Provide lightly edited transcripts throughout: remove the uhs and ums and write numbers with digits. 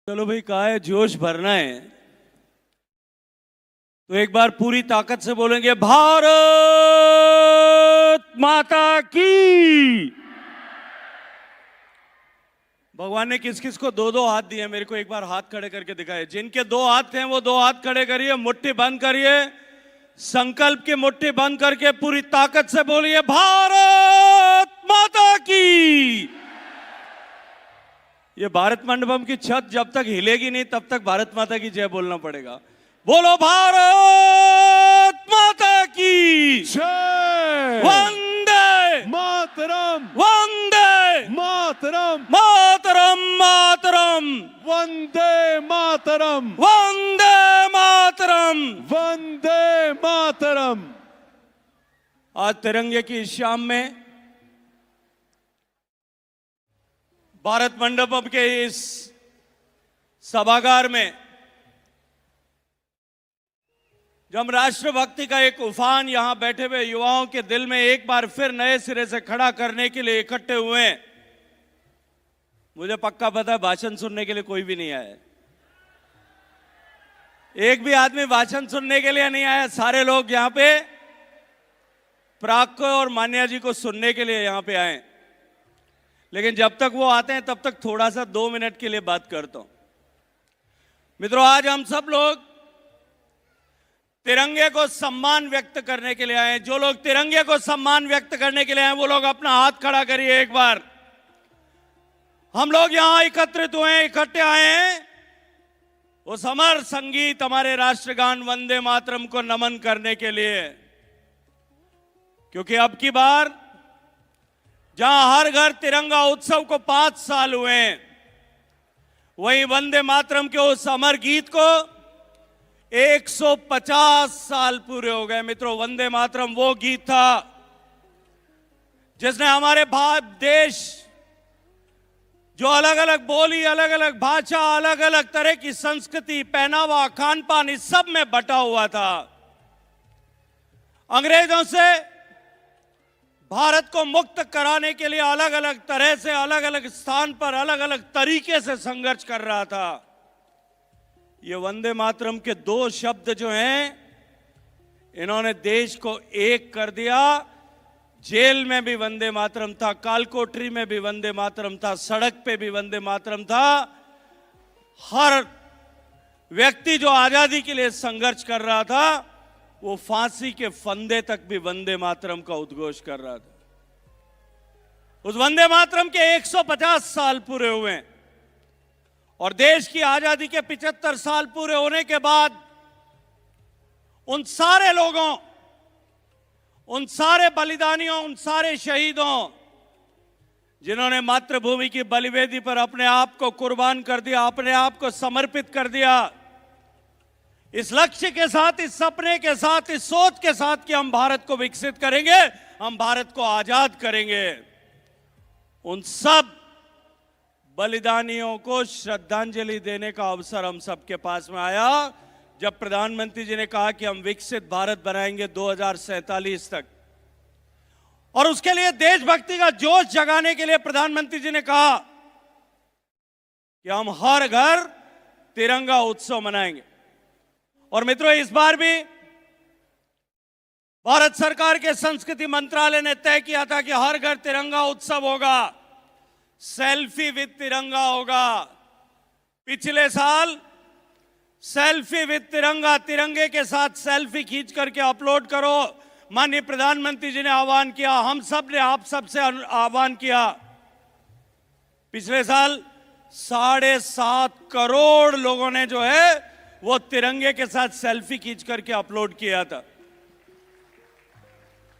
चलो भाई, कहा है जोश भरना है तो एक बार पूरी ताकत से बोलेंगे भारत माता की। भगवान ने किस किस को दो दो हाथ दिए, मेरे को एक बार हाथ खड़े करके दिखाए। जिनके दो हाथ हैं वो दो हाथ खड़े करिए, मुट्ठी बंद करिए, संकल्प की मुट्ठी बंद करके पूरी ताकत से बोलिए भारत माता की। ये भारत मंडपम की छत जब तक हिलेगी नहीं तब तक भारत माता की जय बोलना पड़ेगा। बोलो भारत माता की जय। वंदे मातरम वंदे मातरम मातरम मातरम वंदे मातरम वंदे मातरम। वंदे मातरम। आज तिरंगे की इस शाम में भारत मंडपम के इस सभागार में जब हम राष्ट्रभक्ति का एक उफान यहां बैठे हुए युवाओं के दिल में एक बार फिर नए सिरे से खड़ा करने के लिए इकट्ठे हुए हैं, मुझे पक्का पता है भाषण सुनने के लिए कोई भी नहीं आया। एक भी आदमी भाषण सुनने के लिए नहीं आया। सारे लोग यहां पे प्राग को और मान्या जी को सुनने के लिए यहां पे आए। लेकिन जब तक वो आते हैं तब तक थोड़ा सा 2 मिनट के लिए बात करता हूं। मित्रों, आज हम सब लोग तिरंगे को सम्मान व्यक्त करने के लिए आए। जो लोग तिरंगे को सम्मान व्यक्त करने के लिए आए वो लोग अपना हाथ खड़ा करिए एक बार। हम लोग यहां एकत्रित हुए, इकट्ठे आए हैं उस अमर संगीत हमारे राष्ट्रगान वंदे मातरम को नमन करने के लिए। क्योंकि अब की बार जहां हर घर तिरंगा उत्सव को 5 साल हुए हैं, वहीं वंदे मातरम के उस अमर गीत को 150 साल पूरे हो गए। मित्रों, वंदे मातरम वो गीत था जिसने हमारे देश जो अलग अलग बोली, अलग अलग भाषा, अलग अलग तरह की संस्कृति, पहनावा, खान पान, इस सब में बटा हुआ था। अंग्रेजों से भारत को मुक्त कराने के लिए अलग अलग तरह से, अलग अलग स्थान पर, अलग अलग तरीके से संघर्ष कर रहा था। ये वंदे मातरम के 2 शब्द जो हैं, इन्होंने देश को एक कर दिया। जेल में भी वंदे मातरम था, कालकोठरी में भी वंदे मातरम था, सड़क पे भी वंदे मातरम था। हर व्यक्ति जो आजादी के लिए संघर्ष कर रहा था वो फांसी के फंदे तक भी वंदे मातरम का उद्घोष कर रहा था। उस वंदे मातरम के 150 साल पूरे हुए हैं और देश की आजादी के 75 साल पूरे होने के बाद उन सारे लोगों, उन सारे बलिदानियों, उन सारे शहीदों जिन्होंने मातृभूमि की बलिवेदी पर अपने आप को कुर्बान कर दिया, अपने आप को समर्पित कर दिया, इस लक्ष्य के साथ, इस सपने के साथ, इस सोच के साथ कि हम भारत को विकसित करेंगे, हम भारत को आजाद करेंगे, उन सब बलिदानियों को श्रद्धांजलि देने का अवसर हम सबके पास में आया जब प्रधानमंत्री जी ने कहा कि हम विकसित भारत बनाएंगे 2047 तक। और उसके लिए देशभक्ति का जोश जगाने के लिए प्रधानमंत्री जी ने कहा कि हम हर घर तिरंगा उत्सव मनाएंगे। और मित्रों, इस बार भी भारत सरकार के संस्कृति मंत्रालय ने तय किया था कि हर घर तिरंगा उत्सव होगा, सेल्फी विद तिरंगा होगा। पिछले साल सेल्फी विद तिरंगा, तिरंगे के साथ सेल्फी खींच करके अपलोड करो, माननीय प्रधानमंत्री जी ने आह्वान किया, हम सब ने आप सबसे आह्वान किया। पिछले साल 7.5 करोड़ लोगों ने जो है वो तिरंगे के साथ सेल्फी खींच करके अपलोड किया था।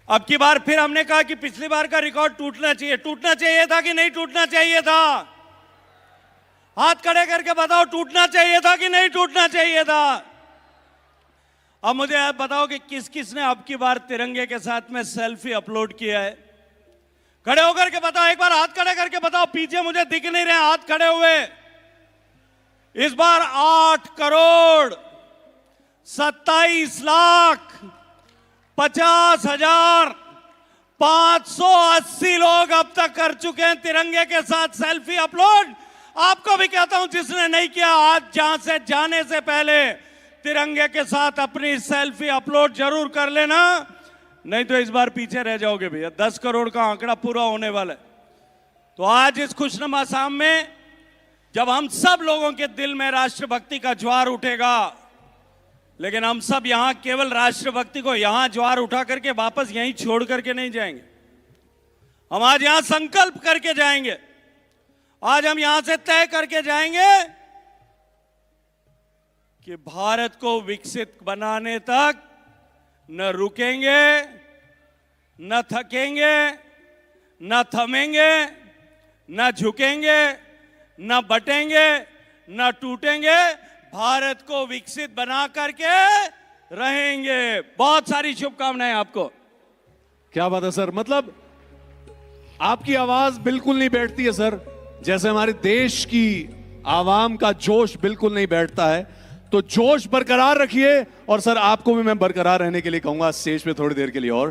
अब की बार फिर हमने कहा कि पिछली बार का रिकॉर्ड टूटना चाहिए। टूटना चाहिए था कि नहीं टूटना चाहिए था? हाथ खड़े करके बताओ, टूटना चाहिए था कि नहीं टूटना चाहिए था? अब मुझे आप बताओ कि किस किस ने अब की बार तिरंगे के साथ में सेल्फी अपलोड किया है? खड़े होकर के बताओ, एक बार हाथ खड़े करके बताओ। पीछे मुझे दिख नहीं रहे हाथ खड़े हुए। इस बार 8,27,50,580 लोग अब तक कर चुके हैं तिरंगे के साथ सेल्फी अपलोड। आपको भी कहता हूं, जिसने नहीं किया आज जहां से जाने से पहले तिरंगे के साथ अपनी सेल्फी अपलोड जरूर कर लेना, नहीं तो इस बार पीछे रह जाओगे भैया। 10 करोड़ का आंकड़ा पूरा होने वाला है। तो आज इस खुशनुमा शाम में जब हम सब लोगों के दिल में राष्ट्रभक्ति का ज्वार उठेगा, लेकिन हम सब यहां केवल राष्ट्रभक्ति को यहां ज्वार उठा करके वापस यहीं छोड़ करके नहीं जाएंगे। हम आज यहां संकल्प करके जाएंगे। आज हम यहां से तय करके जाएंगे कि भारत को विकसित बनाने तक न रुकेंगे, न थकेंगे, न थमेंगे, न झुकेंगे, न बटेंगे, न टूटेंगे। भारत को विकसित बना करके रहेंगे। बहुत सारी शुभकामनाएं आपको। क्या बात है सर, मतलब आपकी आवाज बिल्कुल नहीं बैठती है सर, जैसे हमारे देश की आवाम का जोश बिल्कुल नहीं बैठता है। तो जोश बरकरार रखिए, और सर आपको भी मैं बरकरार रहने के लिए कहूंगा स्टेज पे थोड़ी देर के लिए और।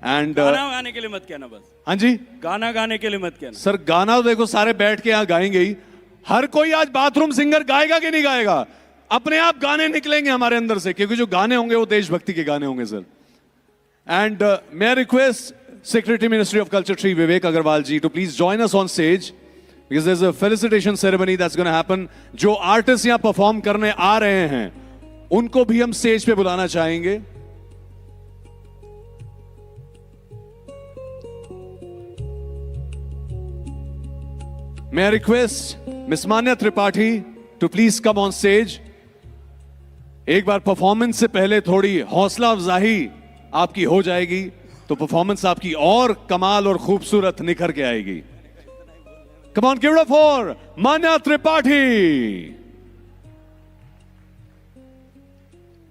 एंड गाना गाने के लिए मत कहना बस। हाँ जी, गाना गाने के लिए मत कहना सर। गाना तो देखो सारे बैठ के यहाँ गाएंगे ही। हर कोई आज बाथरूम सिंगर गाएगा कि नहीं गाएगा? अपने आप गाने निकलेंगे हमारे अंदर से, क्योंकि जो गाने होंगे वो देशभक्ति के गाने होंगे sir. And may I request Secretary Ministry of Culture Shri Vivek Agarwal ji to please join us on stage because there's a felicitation ceremony that's going to happen. जो आर्टिस्ट यहाँ परफॉर्म करने आ रहे हैं उनको भी हम स्टेज पे बुलाना चाहेंगे। May I request Miss Manya Tripathi to please come on stage. एक बार परफॉर्मेंस से पहले थोड़ी हौसला अफजाई आपकी हो जाएगी तो परफॉर्मेंस आपकी और कमाल और खूबसूरत निखर के आएगी। Come on, give it up for Manya Tripathi.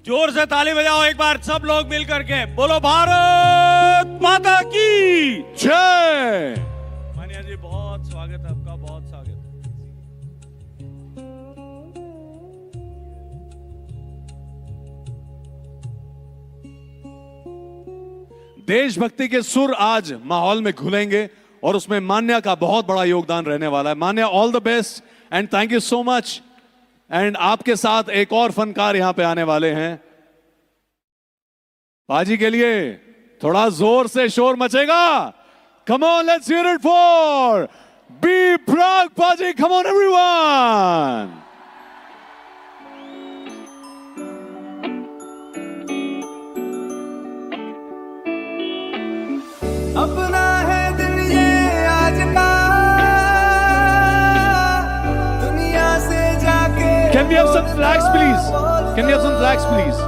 जोर से ताली बजाओ एक बार सब लोग मिल करके। बोलो भारत माता की जय। मान्या जी बहुत स्वागत है आपका, बहुत स्वागत है। देशभक्ति के सुर आज माहौल में घुलेंगे और उसमें मान्या का बहुत बड़ा योगदान रहने वाला है। Manya, all the best and thank you so much. And आपके साथ एक और फनकार यहां पे आने वाले हैं। पाजी के लिए थोड़ा जोर से शोर मचेगा। Come on, let's hear it for B Praak paaji. Come on everyone. अपना है दिन ये आज का, दुनिया से जाके Can we have some flags please? Can we have some flags please?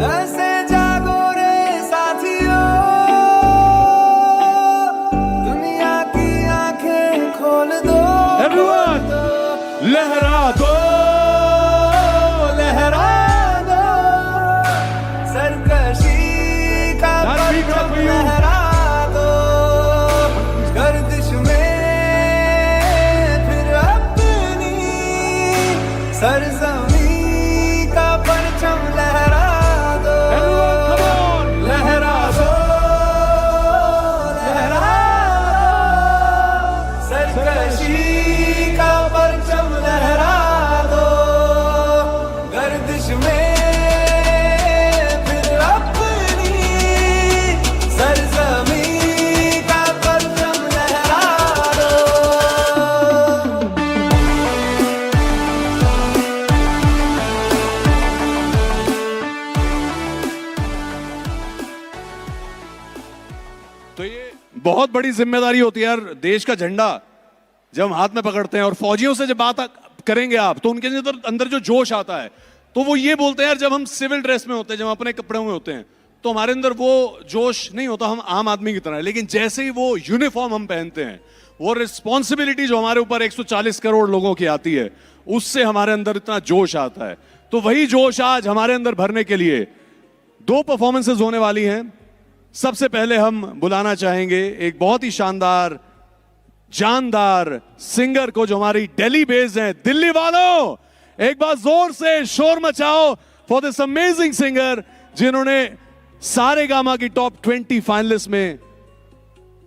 ऐसे जागो रे साथियों, दुनिया की आंखें खोल दो। Everyone, लहरा दो, लहरा दो। सरकशी का परचम लहरा दो, गर्दिश में फिर अपनी सरजमी का परचम लहरा दो। Everyone, come on. लहरा दो, लहरा दो, सरकशी का परचम लहरा दो, गर्दिश में फिर अपनी सरजमी का परचम लहरा दो। तो ये बहुत बड़ी जिम्मेदारी होती है यार। देश का झंडा जब हम हाथ में पकड़ते हैं और फौजियों से जब बात करेंगे आप, तो उनके अंदर जो जोश आता है तो वो ये बोलते हैं यार, जब हम सिविल ड्रेस में होते हैं, जब हम अपने कपड़ों में होते हैं, तो हमारे अंदर वो जोश नहीं होता, हम आम आदमी की तरह है। लेकिन जैसे ही वो यूनिफॉर्म हम पहनते हैं, वो रिस्पॉन्सिबिलिटी जो हमारे ऊपर 140 करोड़ लोगों की आती है, उससे हमारे अंदर इतना जोश आता है। तो वही जोश आज हमारे अंदर भरने के लिए 2 परफॉर्मेंसेज होने वाली हैं। सबसे पहले हम बुलाना चाहेंगे एक बहुत ही शानदार जानदार सिंगर को, जो हमारी दिल्ली बेस्ड हैं। दिल्ली वालों, एक बार जोर से शोर मचाओ फॉर दिस अमेजिंग सिंगर, जिन्होंने सारेगामा की टॉप 20 फाइनलिस्ट में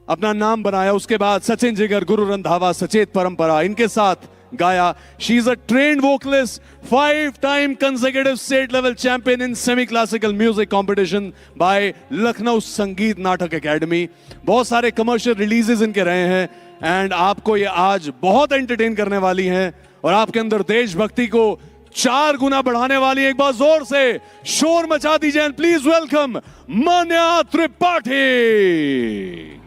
अपना नाम बनाया। उसके बाद सचिन जिगर, गुरु रंधावा, सचेत परंपरा, इनके साथ गाया. She is a trained vocalist, 5-time consecutive state level champion in semi classical music competition by Lucknow Sangeet Natak Academy. बहुत सारे कमर्शियल रिलीजेस इनके रहे हैं एंड आपको ये आज बहुत एंटरटेन करने वाली हैं और आपके अंदर देशभक्ति को 4 गुना बढ़ाने वाली है. एक बार जोर से शोर मचा दीजिए and please welcome Manya Tripathi.